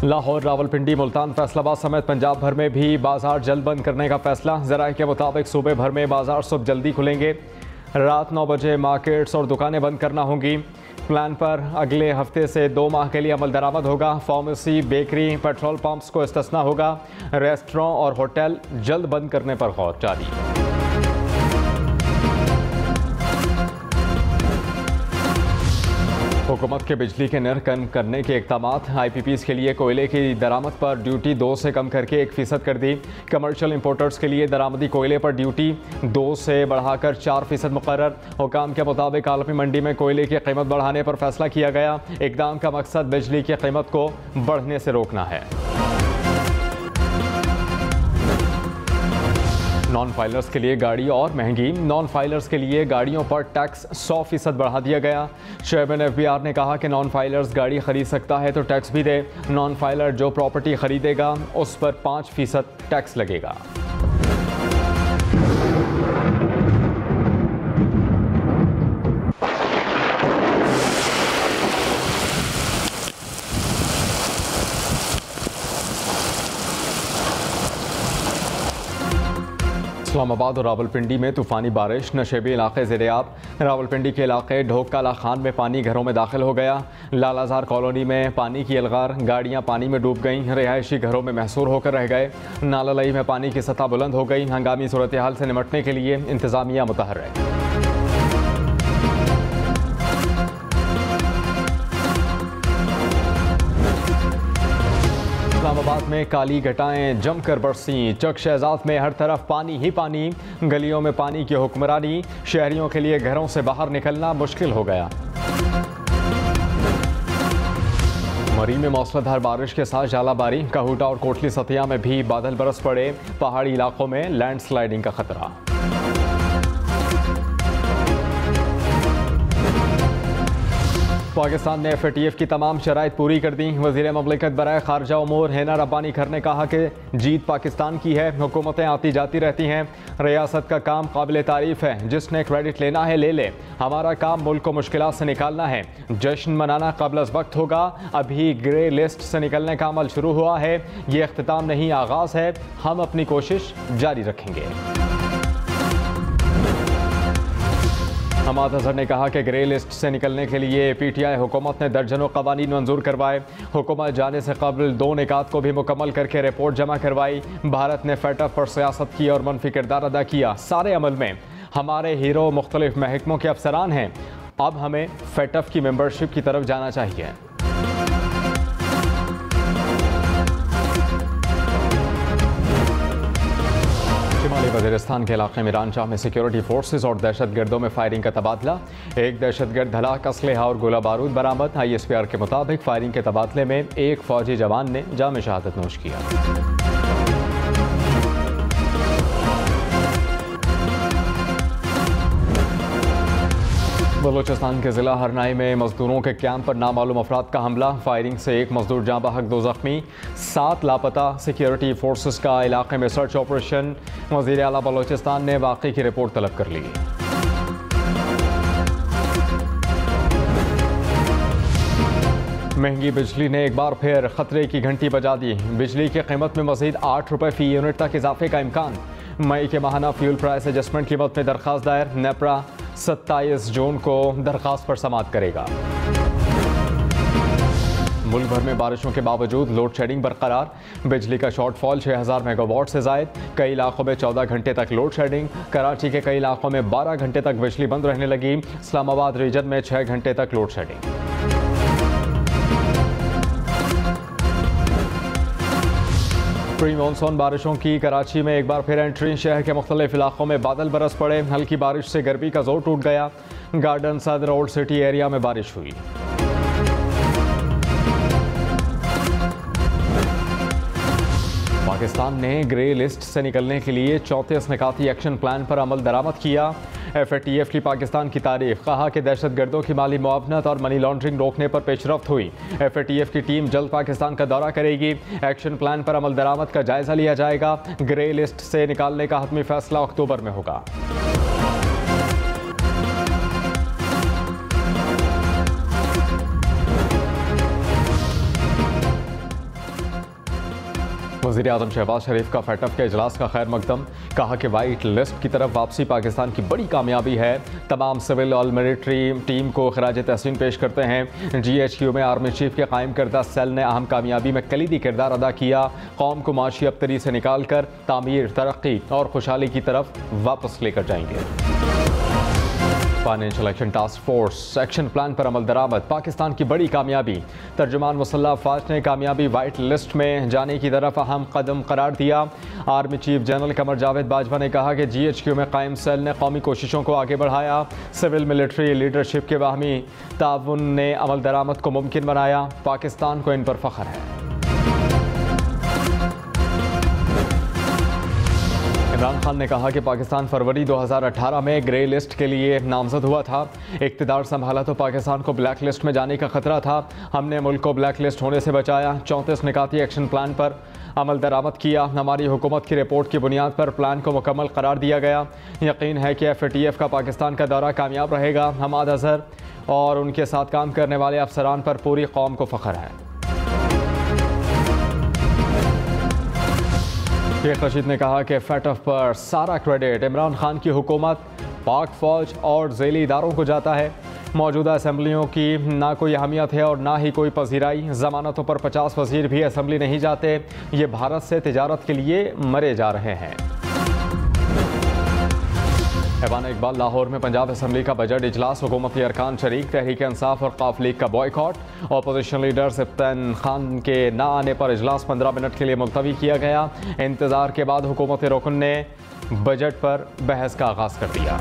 लाहौर, रावलपिंडी, मुल्तान, फैसलाबाद समेत पंजाब भर में भी बाजार जल्द बंद करने का फैसला। ज़राए के मुताबिक सूबे भर में बाजार सुबह जल्दी खुलेंगे। रात 9 बजे मार्केट्स और दुकानें बंद करना होंगी। प्लान पर अगले हफ्ते से 2 माह के लिए अमल दरामद होगा। फार्मेसी, बेकरी, पेट्रोल पंप्स को इस्तिस्ना होगा। रेस्टोरेंट और होटल जल्द बंद करने पर गौर जारी। हुकूमत के बिजली के नर्ख कम करने के इक़दामात। IPPs के लिए कोयले की दरामद पर ड्यूटी 2 से कम करके 1% कर दी। कमर्शियल इंपोर्टर्स के लिए दरामदी कोयले पर ड्यूटी 2 से बढ़ाकर 4% मुकर्रर। हुकाम के मुताबिक आलमी मंडी में कोयले की कीमत बढ़ाने पर फैसला किया गया। इक़दाम का मकसद बिजली की कीमत को बढ़ने से रोकना है। नॉन फाइलर्स के लिए गाड़ी और महंगी। नॉन फाइलर्स के लिए गाड़ियों पर टैक्स 100% बढ़ा दिया गया। चेयरमैन FBR ने कहा कि नॉन फाइलर्स गाड़ी खरीद सकता है तो टैक्स भी दे। नॉन फाइलर जो प्रॉपर्टी खरीदेगा उस पर 5% टैक्स लगेगा। इस्लामाबाद और रावलपिंडी में तूफ़ानी बारिश। नशेबी इलाके ज़ेर-ए-आब। रावलपिंडी के इलाके ढोक काला खान में पानी घरों में दाखिल हो गया। लालाजार कॉलोनी में पानी की अलगार, गाड़ियां पानी में डूब गईं। रिहायशी घरों में महसूर होकर रह गए। नालालई में पानी की सतह बुलंद हो गई। हंगामी सूरत हाल से निमटने के लिए इंतज़ामिया मुतहर्रिक। इस्लामाबाद में काली घटाएं जमकर बरसीं। चक शहजाद में हर तरफ पानी ही पानी। गलियों में पानी की हुक्मरानी। शहरियों के लिए घरों से बाहर निकलना मुश्किल हो गया। मरी में मौसलाधार बारिश के साथ झालाबारी। कहूटा और कोटली सतिया में भी बादल बरस पड़े। पहाड़ी इलाकों में लैंडस्लाइडिंग का खतरा। पाकिस्तान ने FATF की तमाम शराइत पूरी कर दी। वज़ीर ममलिकत बराए खारजा उमूर हिना रब्बानी खर ने कहा कि जीत पाकिस्तान की है। हुकूमतें आती जाती रहती हैं। रियासत का काम काबिल तारीफ़ है। जिसने क्रेडिट लेना है ले ले। हमारा काम मुल्क को मुश्किलात से निकालना है। जश्न मनाना क़ब्ल वक्त होगा। अभी ग्रे लिस्ट से निकलने का अमल शुरू हुआ है। ये इख्तिताम नहीं, आगाज़ है। हम अपनी कोशिश जारी रखेंगे। हमाद अजहर ने कहा कि ग्रे लिस्ट से निकलने के लिए PTI हुकूमत ने दर्जनों कवानीन मंजूर करवाए। हुकूमत जाने से कबल 2 निकात को भी मुकम्मल करके रिपोर्ट जमा करवाई। भारत ने FATF पर सियासत की और मनफी किरदार अदा किया। सारे अमल में हमारे हीरो मुख्तलिफ महकमों के अफसरान हैं। अब हमें FATF की मेंबरशिप की तरफ जाना चाहिए। शिमाली वज़ीरिस्तान के इलाके में रानशाह में सिक्योरिटी फोर्सेस और दहशतगर्दों में फायरिंग का तबादला। एक दहशतगर्द हलाक, असलहा और गोला बारूद बरामद। ISPR के मुताबिक फायरिंग के तबादले में एक फौजी जवान ने जाम शहादत नोश किया। बलूचिस्तान के ज़िला हरनाई में मजदूरों के कैंप पर नामालूम अफराद का हमला। फायरिंग से एक मजदूर जाँ बहक, 2 ज़ख्मी, 7 लापता। सिक्योरिटी फोर्सेस का इलाके में सर्च ऑपरेशन। वज़ीर आला बलूचिस्तान ने वाक़े की रिपोर्ट तलब कर ली। महंगी बिजली ने एक बार फिर खतरे की घंटी बजा दी। बिजली की कीमत में मज़ीद 8 रुपये फ़ी यूनिट तक इजाफे का इम्कान। मई के माहाना फ्यूल प्राइस एडजस्टमेंट कीमत में दरख्वास्त दायर। नेपरा 27 जून को दरख्वास्त पर समाअत करेगा। मुल्क भर में बारिशों के बावजूद लोड शेडिंग बरकरार। बिजली का शॉर्टफॉल 6000 मेगावाट से ज़ायद। कई इलाकों में 14 घंटे तक लोड शेडिंग। कराची के कई इलाकों में 12 घंटे तक बिजली बंद रहने लगी। इस्लामाबाद रीजन में 6 घंटे तक लोड शेडिंग। प्री मानसून बारिशों की कराची में एक बार फिर एंट्री। शहर के मुख्तलिफ इलाकों में बादल बरस पड़े। हल्की बारिश से गर्मी का जोर टूट गया। गार्डन, सदर, ओल्ड सिटी एरिया में बारिश हुई। पाकिस्तान ने ग्रे लिस्ट से निकलने के लिए 34 निकाती एक्शन प्लान पर अमल दरामद किया। FATF की पाकिस्तान की तारीफ। कहा कि दहशतगर्दों की माली मुआवनत और मनी लॉन्ड्रिंग रोकने पर पेशरफ्त हुई। FATF की टीम जल्द पाकिस्तान का दौरा करेगी। एक्शन प्लान पर अमल दरामद का जायजा लिया जाएगा। ग्रे लिस्ट से निकालने का हतमी फैसला अक्टूबर में होगा। वज़ीर आज़म शहबाज शरीफ का FATF के इजलास का खैर मकदम। कहा कि वाइट लिस्ट की तरफ वापसी पाकिस्तान की बड़ी कामयाबी है। तमाम सिविल और मिलिट्री टीम को खराज तहसीन पेश करते हैं। GHQ में आर्मी चीफ के कायम करदा सेल ने अहम कामयाबी में कलीदी किरदार अदा किया। कौम को माशी अबतरी से निकाल कर तामीर, तरक्की और खुशहाली की तरफ वापस लेकर जाएंगे। Financial action task force action plan पर अमल दरामद, पाकिस्तान की बड़ी कामयाबी। तर्जुमान मुसल्लह अफवाज ने कामयाबी वाइट लिस्ट में जाने की तरफ अहम कदम करार दिया। Army chief general Qamar Javed Bajwa ने कहा कि GHQ में कायम सेल ने कौमी कोशिशों को आगे बढ़ाया। सिविल मिलिट्री लीडरशिप के बाहमी ताउन ने अमल दरामद को मुमकिन बनाया। पाकिस्तान को इन पर फख्र है। इमरान खान ने कहा कि पाकिस्तान फरवरी 2018 में ग्रे लिस्ट के लिए नामजद हुआ था। इक़्तिदार संभाला तो पाकिस्तान को ब्लैक लिस्ट में जाने का खतरा था। हमने मुल्क को ब्लैक लिस्ट होने से बचाया। 34 निकाती एक्शन प्लान पर अमल दरामद किया। हमारी हुकूमत की रिपोर्ट की बुनियाद पर प्लान को मुकम्मल करार दिया गया। यकीन है कि FATF का पाकिस्तान का दौरा कामयाब रहेगा। हमाद अजहर और उनके साथ काम करने वाले अफसरान पर पूरी कौम को फ़ख्र है। शेख रशीद ने कहा कि FATF पर सारा क्रेडिट इमरान खान की हुकूमत, पाक फौज और ज़ैली इदारों को जाता है। मौजूदा असम्बलियों की ना कोई अहमियत है और ना ही कोई पजीराई। ज़मानतों पर 50 वज़ीर भी असम्बली नहीं जाते। ये भारत से तिजारत के लिए मरे जा रहे हैं। ऐवान इकबाल लाहौर में पंजाब असम्बली का बजट इजलास, हुकूमती अरकान शरीक। तहरीक इंसाफ और काफ लीग का boycott. Opposition leader Siftan Khan के ना आने पर इजलास 15 मिनट के लिए मुलतवी किया गया। इंतज़ार के बाद हुकूमती रुकन ने बजट पर बहस का आगाज़ कर दिया।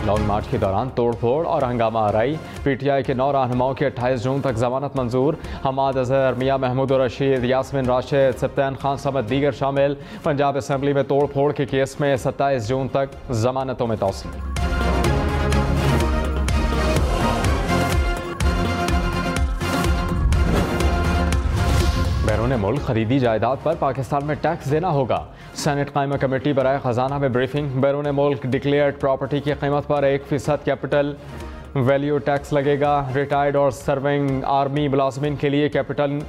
लॉन्ग मार्च के दौरान तोड़ फोड़ और हंगामा आराई। PTI के 9 रहनुमाओं की 28 जून तक जमानत मंजूर। हमाद अजहर, मियां महमूद रशीद, यास्मिन राशिद, सिफ्तान खान समेत दीगर शामिल। पंजाब असम्बली में तोड़ फोड़ के केस में 27 जून तक जमानतों में तौसील। बैरून मुल्क खरीदी जायदाद पर पाकिस्तान में टैक्स देना होगा। सेनेट कायमा कमेटी बराए खजाना में ब्रीफिंग। बैरून मुल्क डिक्लेयर्ड प्रॉपर्टी की कीमत पर 1% कैपिटल वैल्यू टैक्स लगेगा। रिटायर्ड और सर्विंग आर्मी मुलाजमीन के लिए कैपिटल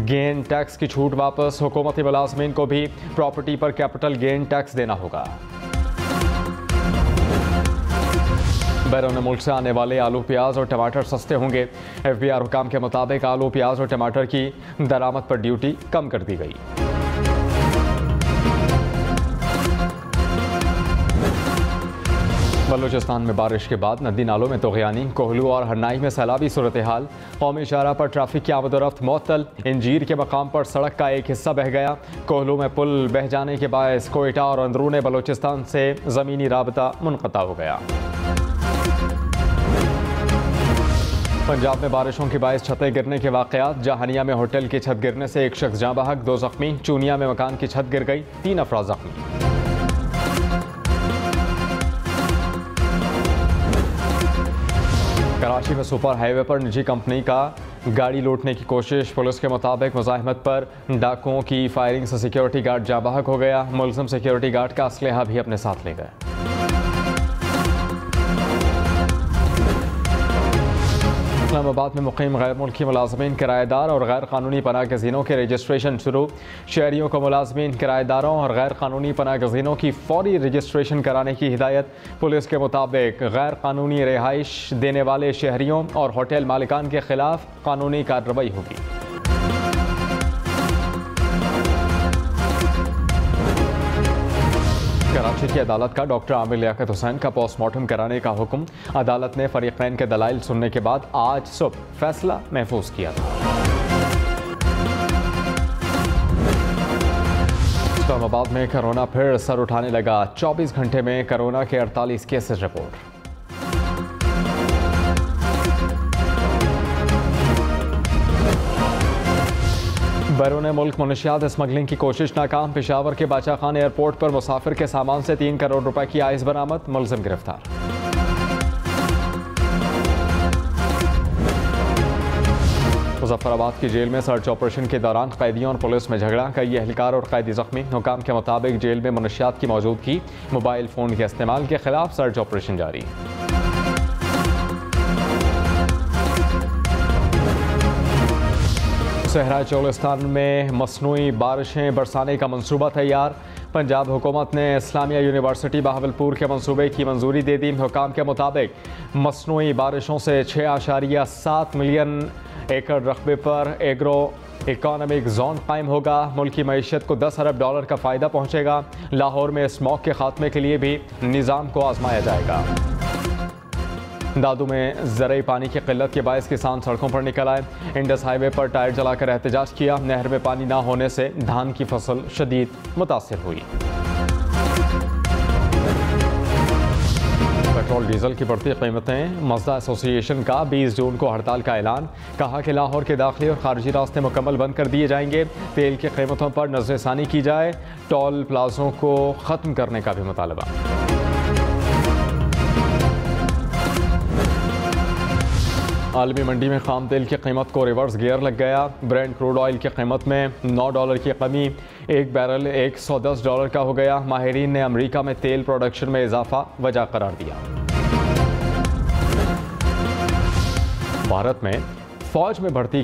गेन टैक्स की छूट वापस। हुकूमती मुलाजमीन को भी प्रॉपर्टी पर कैपिटल गेन टैक्स देना होगा। बैरून मुल्क से आने वाले आलू, प्याज और टमाटर सस्ते होंगे। FBR हुकाम के मुताबिक आलू, प्याज और टमाटर की दरामद पर ड्यूटी कम कर दी गई। बलूचिस्तान में बारिश के बाद नदी नालों में तोग़यानी। कोहलू और हरनाई में सैलाबी सूरत हाल। कौमी शाहराह पर ट्रैफिक की आमदोरफ्त मुअत्तल। इंजीर के मकाम पर सड़क का एक हिस्सा बह गया। कोहलू में पुल बह जाने के बायस कोयटा और अंदरून बलूचिस्तान से ज़मीनी राबता मुनक़ता हो गया। पंजाब में बारिशों के बायस छतें गिरने के वाक़यात। जहानिया में होटल की छत गिरने से एक शख्स जाँ बहक, 2 ज़ख्मी। चूनिया में मकान की छत गिर गई, 3 अफराद ज़ख्मी। कराची में सुपर हाईवे पर निजी कंपनी का गाड़ी लूटने की कोशिश। पुलिस के मुताबिक मुज़ाहिमत पर डाकुओं की फायरिंग से सिक्योरिटी गार्ड जाँ बहक हो गया। मुलज़िम सिक्योरिटी गार्ड का असलहा भी अपने साथ ले गए। इस्लामाबाद में मुकीम गैर मुल्की मुलाजमीन, किराएदार और गैर कानूनी पनाह गज़ीनों के रजिस्ट्रेशन शुरू। शहरियों को मुलाजमीन, किराएदारों और गैर कानूनी पनाह गज़ीनों की फौरी रजिस्ट्रेशन कराने की हिदायत। पुलिस के मुताबिक गैर कानूनी रिहाइश देने वाले शहरियों और होटल मालिकान के खिलाफ कानूनी कार्रवाई होगी। कराची की अदालत का डॉक्टर आमिर लियाकत हुसैन का पोस्टमार्टम कराने का हुक्म। अदालत ने फरीक़ैन के दलाइल सुनने के बाद आज सुबह फैसला महफूज किया था। इस्लामाबाद में कोरोना फिर सर उठाने लगा। 24 घंटे में कोरोना के 48 केसेस रिपोर्ट। बैरून मुल्क मनशियात स्मगलिंग की कोशिश नाकाम। पेशावर के बादशाह खान एयरपोर्ट पर मुसाफिर के सामान से 3 करोड़ रुपए की आइस बरामद। मुलजिम गिरफ्तार। मुजफ्फराबाद की जेल में सर्च ऑपरेशन के दौरान कैदियों और पुलिस में झगड़ा। कई एहलकार और कैदी जख्मी। हुकाम के मुताबिक जेल में मनशियात की मौजूदगी, मोबाइल फ़ोन के इस्तेमाल के खिलाफ सर्च ऑपरेशन जारी। सहरा चोलिस्तान में मसनूई बारिशें बरसाने का मंसूबा तैयार। पंजाब हुकूमत ने इस्लामिया यूनिवर्सिटी बहावलपुर के मंसूबे की मंजूरी दे दी। हुकाम के मुताबिक मसनूई बारिशों से 6.7 मिलियन एकड़ रकबे पर एग्रो इकोनॉमिक जोन कायम होगा। मुल्की मईशत को $10 अरब का फ़ायदा पहुँचेगा। लाहौर में स्मॉग के खात्मे के लिए भी निज़ाम को आजमाया जाएगा। दादू में ज़राई पानी की किल्लत के बायस किसान सड़कों पर निकल आए। इंडस हाईवे पर टायर जलाकर एहतजाज किया। नहर में पानी ना होने से धान की फसल शदीद मुतासिर हुई। पेट्रोल डीजल की बढ़ती कीमतें। मजदा एसोसिएशन का 20 जून को हड़ताल का ऐलान। कहा कि लाहौर के दाखिली और खारजी रास्ते मुकम्मल बंद कर दिए जाएंगे। तेल की कीमतों पर नज़रसानी की जाए। टोल प्लाजों को ख़त्म करने का भी मुतालबा। आलमी मंडी में खाम तेल की कीमत को रिवर्स गियर लग गया। ब्रेंट क्रूड ऑयल की कीमत में $9 की कमी। एक बैरल $110 का हो गया। माहिरीन ने अमेरिका में तेल प्रोडक्शन में इजाफा वजह करार दिया। भारत में फौज में भर्ती